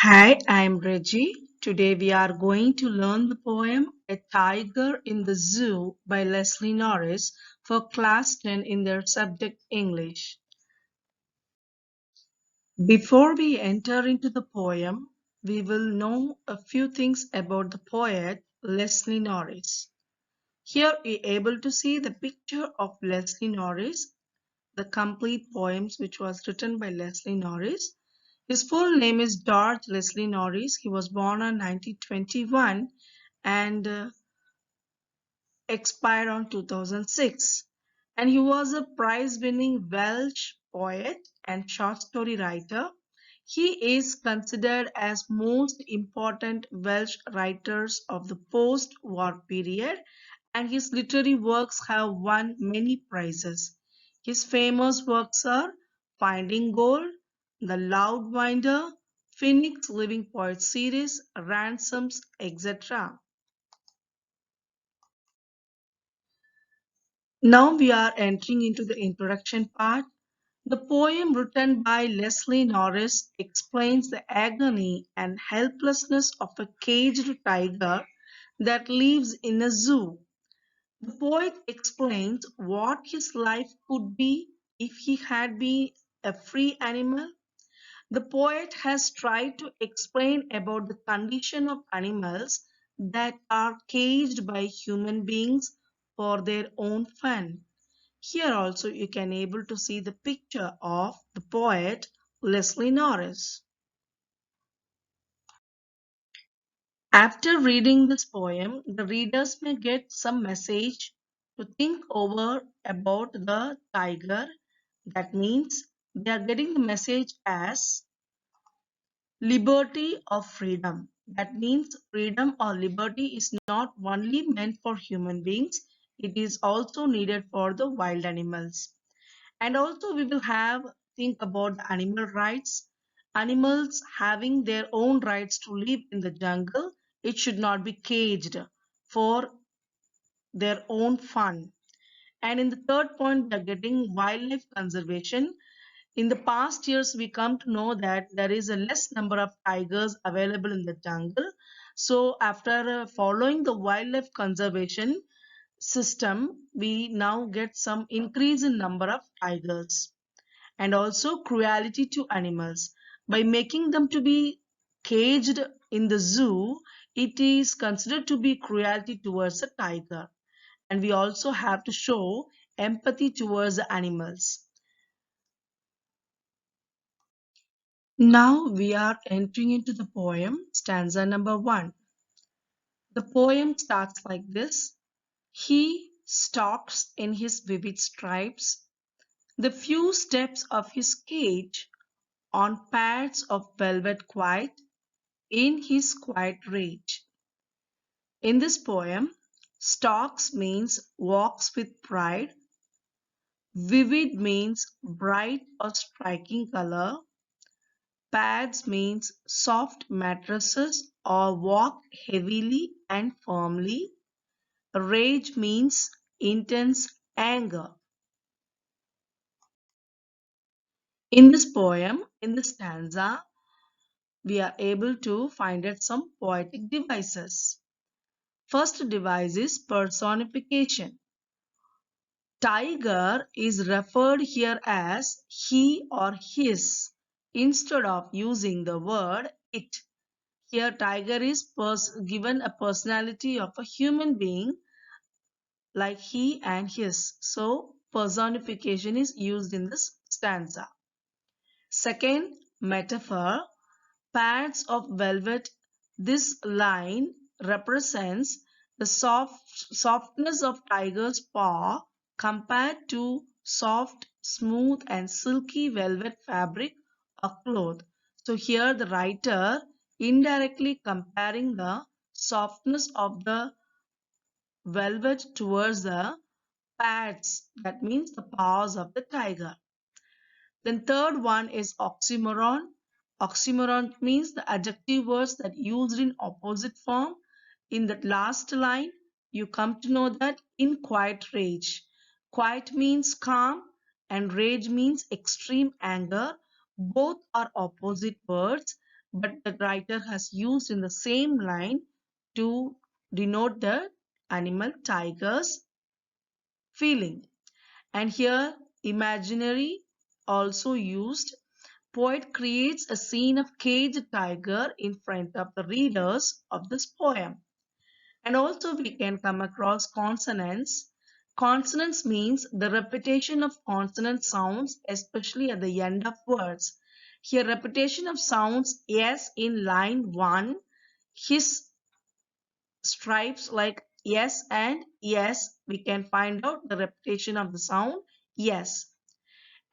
Hi, I'm Reggie. Today we are going to learn the poem A Tiger in the Zoo by Leslie Norris for class 10 in their subject English. Before we enter into the poem, we will know a few things about the poet Leslie Norris. Here we are able to see the picture of Leslie Norris, the complete poems which was written by Leslie Norris. His full name is George Leslie Norris. He was born on 1921 and expired on 2006. And he was a prize-winning Welsh poet and short story writer. He is considered as most important Welsh writers of the post-war period, and his literary works have won many prizes. His famous works are Finding Gold, The Loudwinder, Phoenix Living Poets series, Ransoms, etc. Now we are entering into the introduction part. The poem written by Leslie Norris explains the agony and helplessness of a caged tiger that lives in a zoo. The poet explains what his life could be if he had been a free animal. The poet has tried to explain about the condition of animals that are caged by human beings for their own fun. Here also you can able to see the picture of the poet Leslie Norris. After reading this poem, the readers may get some message to think over about the tiger. That means they are getting the message as liberty or freedom. That means freedom or liberty is not only meant for human beings, it is also needed for the wild animals. And also we will have think about the animal rights. Animals having their own rights to live in the jungle. It should not be caged for their own fun. And in the third point, we are getting wildlife conservation. In the past years, we come to know that there is a less number of tigers available in the jungle. So after following the wildlife conservation system, we now get some increase in number of tigers. And also cruelty to animals. By making them to be caged in the zoo, it is considered to be cruelty towards a tiger. And we also have to show empathy towards the animals. Now we are entering into the poem, stanza number 1. The poem starts like this. He stalks in his vivid stripes, the few steps of his cage on pads of velvet quiet, in his quiet rage. In this poem, stalks means walks with pride, vivid means bright or striking color, pads means soft mattresses or walk heavily and firmly, rage means intense anger. In this poem, in the stanza, we are able to find out some poetic devices. First device is personification. Tiger is referred here as he or his instead of using the word it. Here tiger is given a personality of a human being like he and his. So personification is used in this stanza. Second, metaphor, pads of velvet. This line represents the softness of tiger's paw compared to soft, smooth and silky velvet fabric or cloth. So here the writer indirectly comparing the softness of the velvet towards the pads, that means the paws of the tiger. Then third one is oxymoron. Oxymoron means the adjective words that used in opposite form. In that last line, you come to know that in quiet rage. Quiet means calm and rage means extreme anger. Both are opposite words. but the writer has used in the same line to denote the animal tiger's feeling. And here, imaginary also used. Poet creates a scene of caged tiger in front of the readers of this poem. And also we can come across consonants. Consonants means the repetition of consonant sounds, especially at the end of words. Here repetition of sounds yes in line 1, his stripes like yes and yes, we can find out the repetition of the sound yes.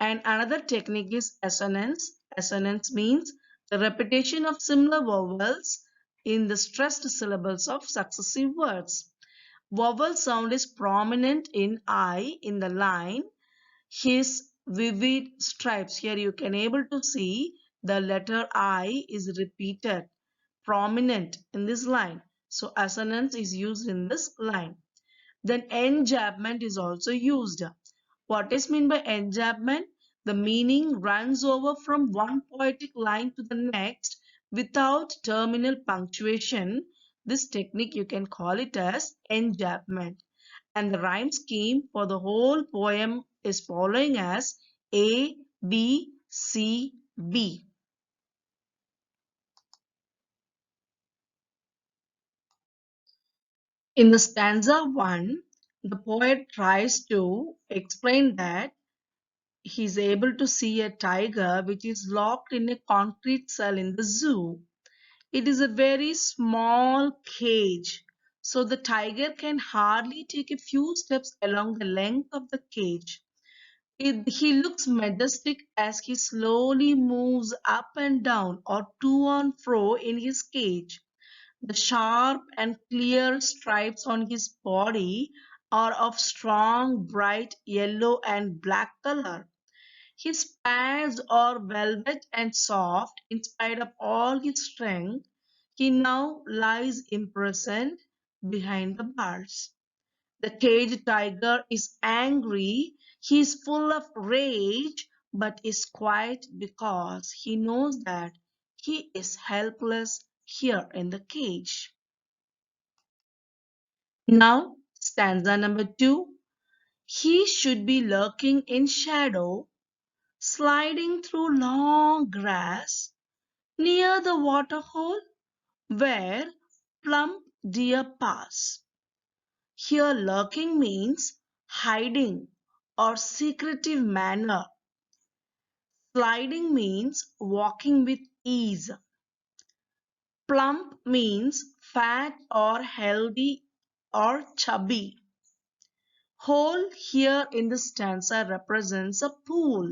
And another technique is assonance. Assonance means the repetition of similar vowels in the stressed syllables of successive words. Vowel sound is prominent in I in the line his vivid stripes. Here you can able to see the letter I is repeated, prominent in this line. So assonance is used in this line. Then enjambment is also used. What is meant by enjambment? The meaning runs over from one poetic line to the next without terminal punctuation. This technique you can call it as enjambment. And the rhyme scheme for the whole poem is following as A, B, C, B. In the stanza 1, the poet tries to explain that he is able to see a tiger which is locked in a concrete cell in the zoo. It is a very small cage, so the tiger can hardly take a few steps along the length of the cage. He looks majestic as he slowly moves up and down or to and fro in his cage. The sharp and clear stripes on his body are of strong, bright yellow and black color. His pads are velvet and soft. In spite of all his strength, he now lies imprisoned behind the bars. The caged tiger is angry. He is full of rage, but is quiet because he knows that he is helpless here in the cage. Now, stanza number 2. He should be lurking in shadow, sliding through long grass near the waterhole where plump deer pass. Here, lurking means hiding or secretive manner. Sliding means walking with ease. Plump means fat or healthy or chubby. Hole here in the stanza represents a pool.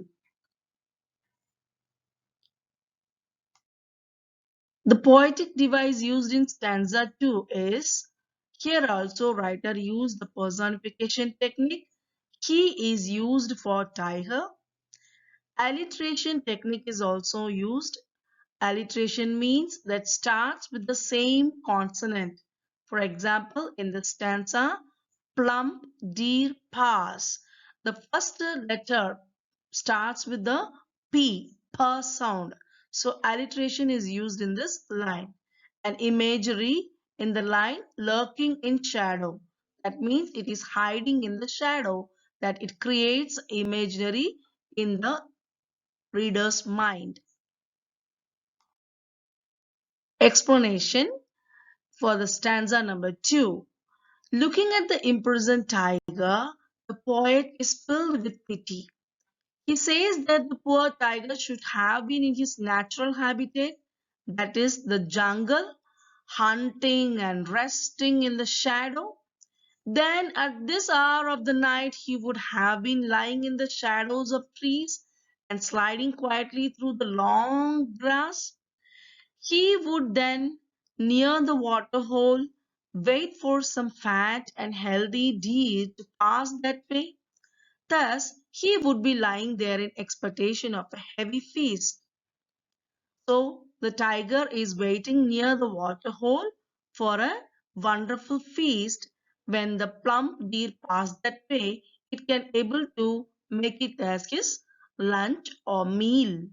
The poetic device used in stanza 2 is, here also writer used the personification technique. He is used for tiger. Alliteration technique is also used. Alliteration means that starts with the same consonant. For example, in the stanza, plump deer pass, the first letter starts with the P, pa sound. So alliteration is used in this line. And imagery in the line lurking in shadow. That means it is hiding in the shadow, that it creates imaginary in the reader's mind. Explanation for the stanza number 2. Looking at the imprisoned tiger, the poet is filled with pity. He says that the poor tiger should have been in his natural habitat, that is the jungle, hunting and resting in the shadow. Then at this hour of the night, he would have been lying in the shadows of trees and sliding quietly through the long grass. He would then, near the waterhole, wait for some fat and healthy deer to pass that way. Thus, he would be lying there in expectation of a heavy feast. So, the tiger is waiting near the waterhole for a wonderful feast. When the plump deer pass that way, it can able to make it as his lunch or meal.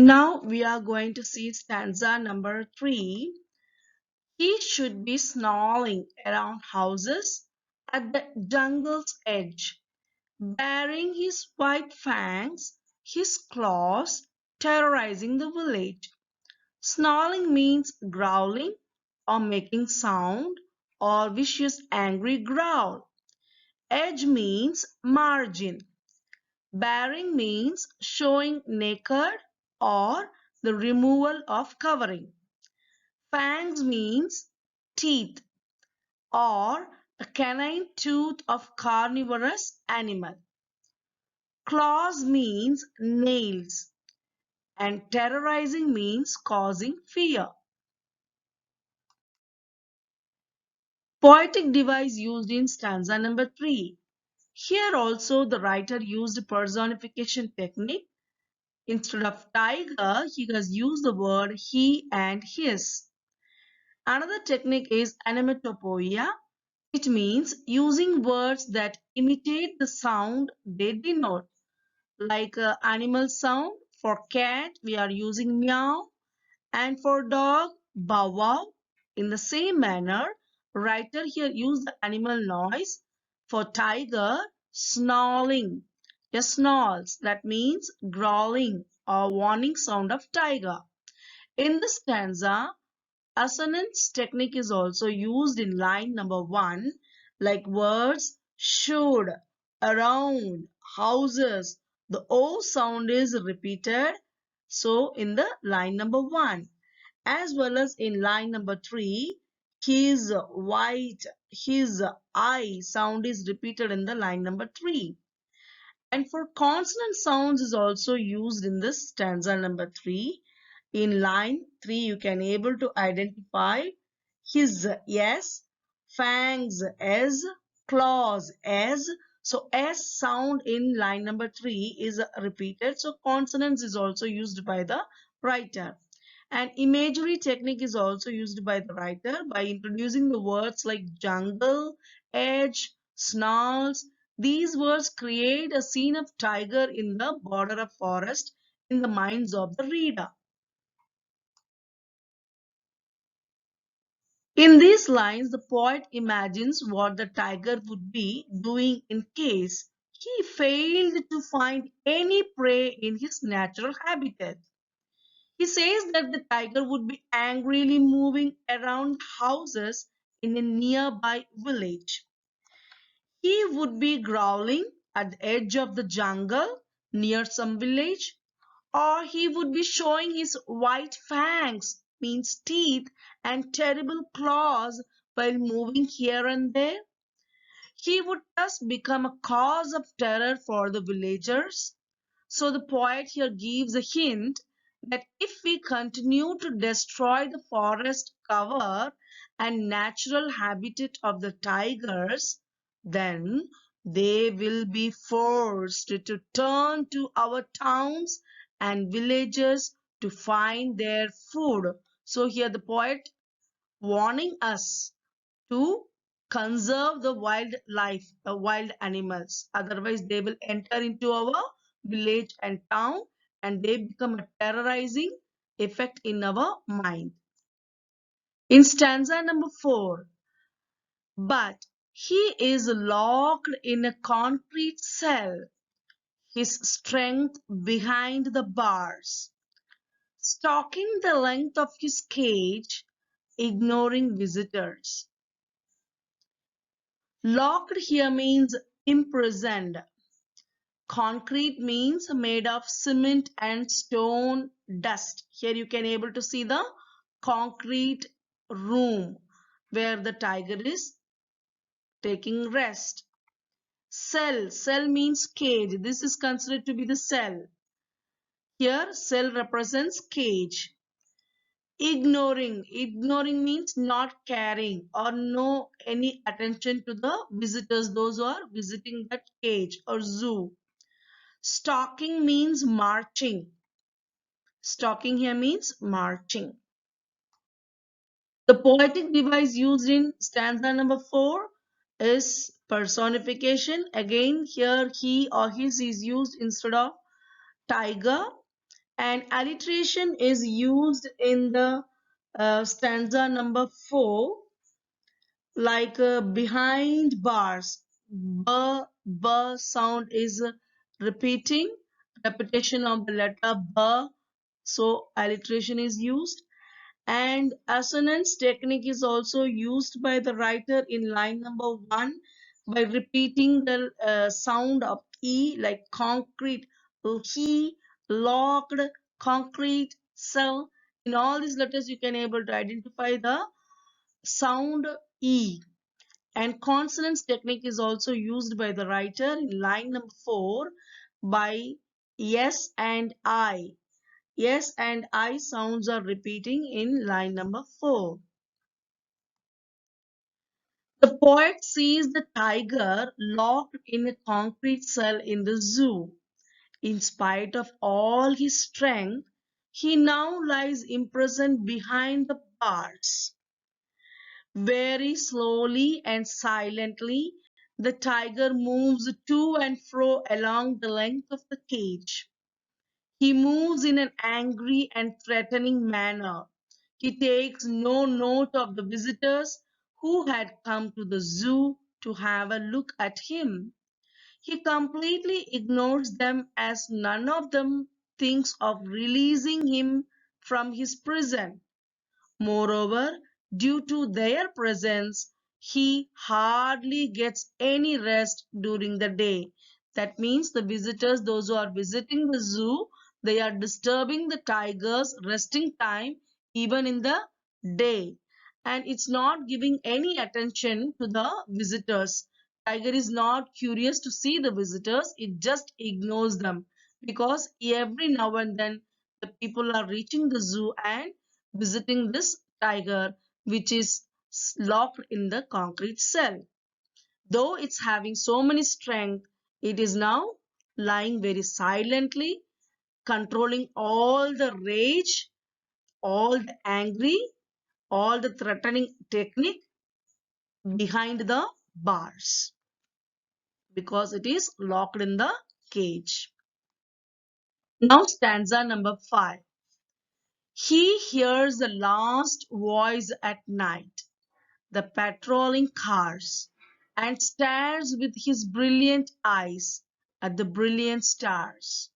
Now we are going to see stanza number 3. He should be snarling around houses at the jungle's edge, baring his white fangs, his claws, terrorizing the village. Snarling means growling or making sound or vicious angry growl. Edge means margin. Baring means showing naked or the removal of covering. Fangs means teeth or a canine tooth of carnivorous animal. Claws means nails and terrorizing means causing fear. Poetic device used in stanza number 3. Here also the writer used personification technique. Instead of tiger, he has used the word he and his. Another technique is onomatopoeia. It means using words that imitate the sound they denote. Like animal sound, for cat we are using meow, and for dog bow wow. In the same manner, writer here used the animal noise. For tiger, snarling. A snarls, that means growling or warning sound of tiger. In the stanza, assonance technique is also used in line number 1, like words should, around, houses. The O sound is repeated. So in the line number 1, as well as in line number 3, his white, his I sound is repeated in the line number 3. And for consonant sounds is also used in this stanza number 3. In line 3, you can able to identify his yes, fangs as, claws as. So S sound in line number 3 is repeated. So consonants is also used by the writer. And imagery technique is also used by the writer by introducing the words like jungle, edge, snarls. These words create a scene of tiger in the border of forest in the minds of the reader. In these lines, the poet imagines what the tiger would be doing in case he failed to find any prey in his natural habitat. He says that the tiger would be angrily moving around houses in a nearby village. He would be growling at the edge of the jungle near some village, or he would be showing his white fangs, means teeth, and terrible claws while moving here and there. He would thus become a cause of terror for the villagers. So the poet here gives a hint that if we continue to destroy the forest cover and natural habitat of the tigers, then they will be forced to turn to our towns and villages to find their food. So here the poet warning us to conserve the wildlife, the wild animals. Otherwise, they will enter into our village and town and they become a terrorizing effect in our mind. In stanza number 4, but he is locked in a concrete cell, his strength behind the bars, stalking the length of his cage, ignoring visitors. Locked here means imprisoned. Concrete means made of cement and stone dust. Here you can able to see the concrete room where the tiger is taking rest. Cell. Cell means cage. This is considered to be the cell. Here cell represents cage. Ignoring. Ignoring means not caring or no any attention to the visitors, those who are visiting that cage or zoo. Stalking means marching. Stalking here means marching. The poetic device used in stanza number 4 is personification. Again, here he or his is used instead of tiger. And alliteration is used in the stanza number 4, like behind bars. B, b sound is repeating, repetition of the letter b, so alliteration is used. And assonance technique is also used by the writer in line number 1 by repeating the sound of E, like concrete, he, locked, concrete, cell. In all these letters, you can able to identify the sound E. And consonance technique is also used by the writer in line number 4 by yes and I. Yes and I sounds are repeating in line number 4. The poet sees the tiger locked in a concrete cell in the zoo. In spite of all his strength, he now lies imprisoned behind the bars. Very slowly and silently, the tiger moves to and fro along the length of the cage. He moves in an angry and threatening manner. He takes no note of the visitors who had come to the zoo to have a look at him. He completely ignores them, as none of them thinks of releasing him from his prison. Moreover, due to their presence, he hardly gets any rest during the day. That means the visitors, those who are visiting the zoo, they are disturbing the tiger's resting time even in the day. And it's not giving any attention to the visitors. Tiger is not curious to see the visitors, it just ignores them, because every now and then the people are reaching the zoo and visiting this tiger, which is locked in the concrete cell. Though it's having so many strength, it is now lying very silently, controlling all the rage, all the angry, all the threatening technique behind the bars, because it is locked in the cage. Now stanza number 5. He hears the last voice at night, the patrolling cars, and stares with his brilliant eyes at the brilliant stars.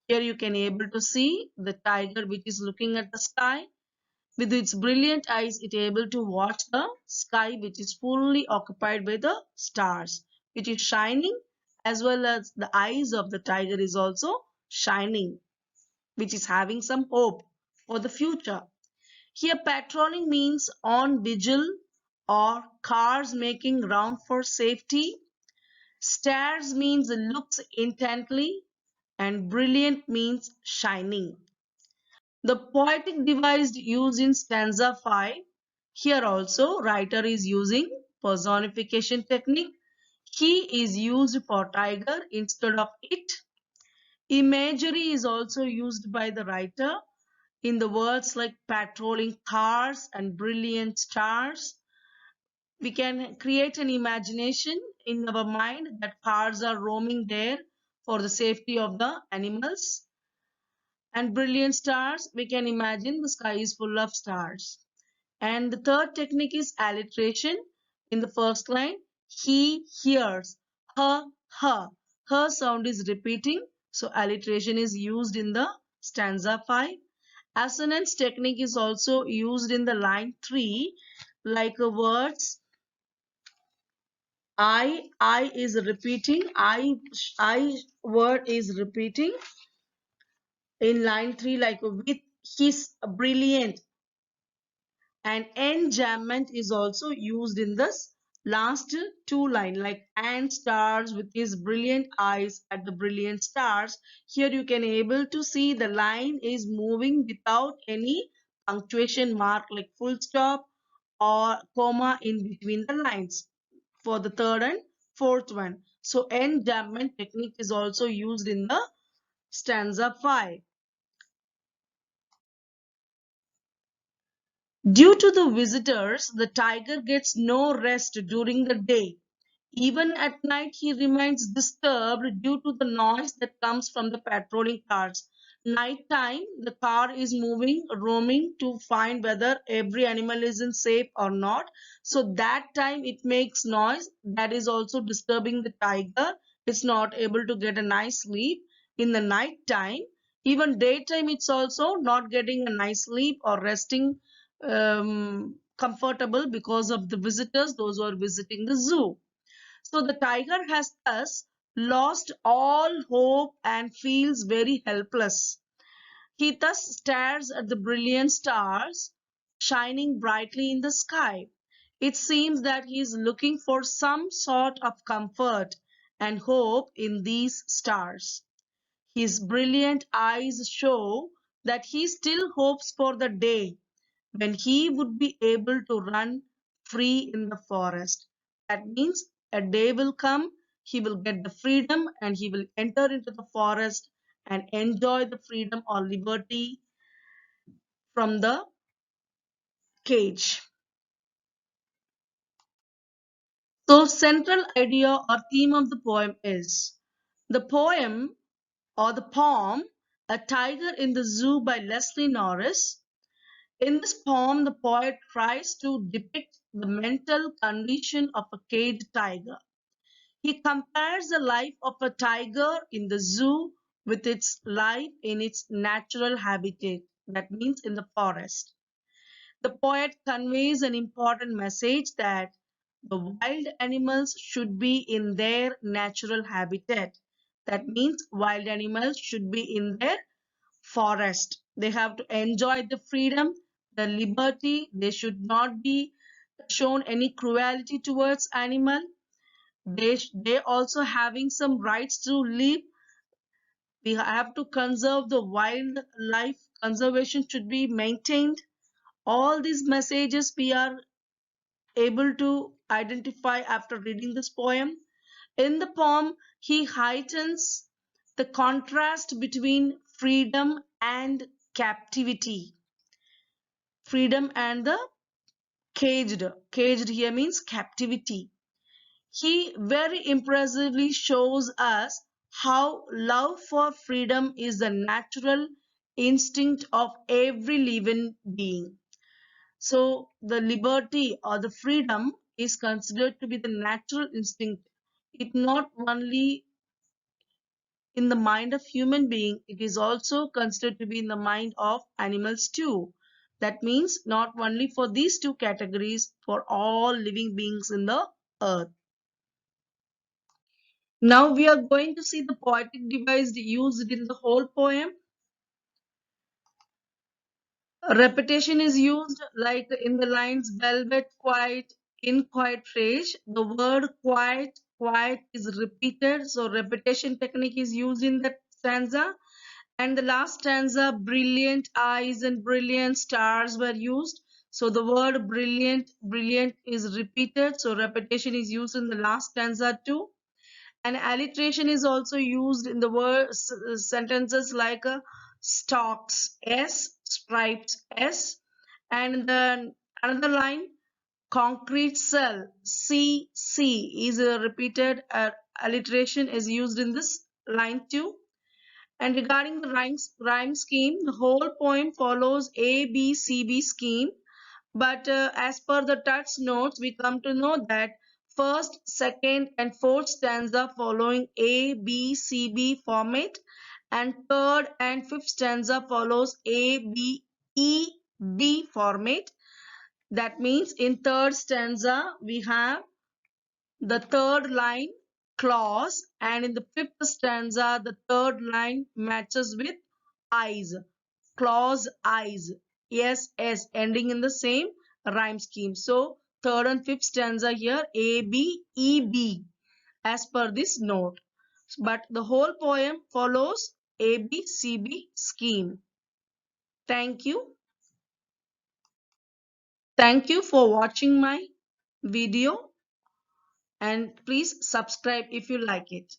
Here you can able to see the tiger which is looking at the sky. With its brilliant eyes, it able to watch the sky which is fully occupied by the stars, which is shining, as well as the eyes of the tiger is also shining, which is having some hope for the future. Here patrolling means on vigil or cars making round for safety. Stares means looks intently, and brilliant means shining. The poetic device used in stanza 5. Here also writer is using personification technique. He is used for tiger instead of it. Imagery is also used by the writer in the words like patrolling cars and brilliant stars. We can create an imagination in our mind that cars are roaming there for the safety of the animals. And brilliant stars, we can imagine the sky is full of stars. And the third technique is alliteration. In the first line, he hears, her, her. Her sound is repeating, so alliteration is used in the stanza 5. Assonance technique is also used in the line 3, like words I is repeating, I word is repeating in line 3, like with his brilliant. And enjambment is also used in this last two line, like and stars with his brilliant eyes at the brilliant stars. Here you can able to see the line is moving without any punctuation mark, like full stop or comma in between the lines for the third and fourth one. So enjambment technique is also used in the stanza 5. Due to the visitors, the tiger gets no rest during the day. Even at night, he remains disturbed due to the noise that comes from the patrolling cars. Night time, the car is moving, roaming to find whether every animal is in safe or not. So that time it makes noise. That is also disturbing the tiger. It's not able to get a nice sleep in the night time. Even daytime, it's also not getting a nice sleep or resting comfortable because of the visitors, those who are visiting the zoo. So the tiger has thus lost all hope and feels very helpless. He thus stares at the brilliant stars shining brightly in the sky. It seems that he is looking for some sort of comfort and hope in these stars. His brilliant eyes show that he still hopes for the day when he would be able to run free in the forest. That means a day will come, he will get the freedom and he will enter into the forest and enjoy the freedom or liberty from the cage. So, central idea or theme of the poem is the poem or the poem A Tiger in the Zoo by Leslie Norris. In this poem, the poet tries to depict the mental condition of a caged tiger. He compares the life of a tiger in the zoo with its life in its natural habitat, that means in the forest. The poet conveys an important message that the wild animals should be in their natural habitat. That means wild animals should be in their forest. They have to enjoy the freedom, the liberty. They should not be shown any cruelty towards animal. They also having some rights to live. We have to conserve the wildlife. Conservation should be maintained. All these messages we are able to identify after reading this poem. In the poem, he heightens the contrast between freedom and captivity. Freedom and the caged. Caged here means captivity. He very impressively shows us how love for freedom is the natural instinct of every living being. So the liberty or the freedom is considered to be the natural instinct. It not only in the mind of human being, it is also considered to be in the mind of animals too. That means not only for these two categories, for all living beings in the earth. Now we are going to see the poetic device used in the whole poem. Repetition is used like in the lines velvet, quiet, in quiet rage. The word quiet, quiet is repeated. So repetition technique is used in that stanza. And the last stanza, brilliant eyes and brilliant stars were used. So the word brilliant, brilliant is repeated. So repetition is used in the last stanza too. And alliteration is also used in the word sentences like stalks S, stripes S, and then another line concrete cell C is a repeated alliteration is used in this line too. And regarding the rhyme scheme, the whole poem follows ABCB scheme. But as per the touch notes, we come to know that first, second, and fourth stanza following A, B, C, B format, and third and fifth stanza follows A, B, E, B format. That means in third stanza we have the third line clause, and in the fifth stanza the third line matches with eyes. Clause eyes. Yes, S ending in the same rhyme scheme. So third and fifth stanza here A, B, E, B as per this note. But the whole poem follows A, B, C, B scheme. Thank you. Thank you for watching my video, and please subscribe if you like it.